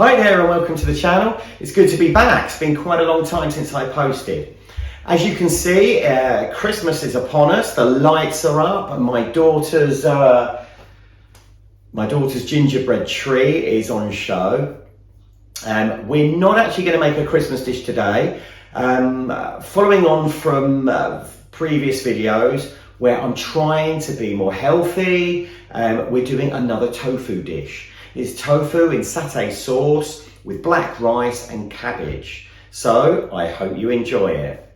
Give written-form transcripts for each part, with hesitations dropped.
Hi there and welcome to the channel. It's good to be back. It's been quite a long time since I posted. As you can see, Christmas is upon us. The lights are up and my daughter's gingerbread tree is on show. We're not actually going to make a Christmas dish today. Following on from previous videos where I'm trying to be more healthy, we're doing another tofu dish. It's tofu in satay sauce with black rice and cabbage. So I hope you enjoy it.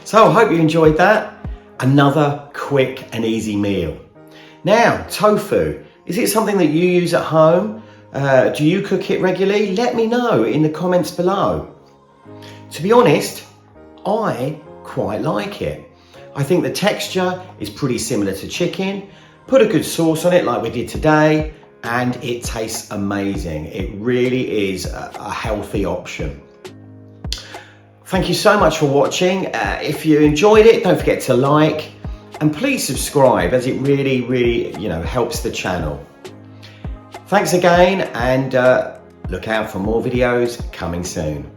So I hope you enjoyed that. Another quick and easy meal. Now, tofu, is it something that you use at home? Do you cook it regularly? Let me know in the comments below. To be honest, I quite like it. I think the texture is pretty similar to chicken. Put a good sauce on it like we did today, and it tastes amazing. It really is a healthy option. Thank you so much for watching. If you enjoyed it, don't forget to like and please subscribe, as it really helps the channel. Thanks again, and look out for more videos coming soon.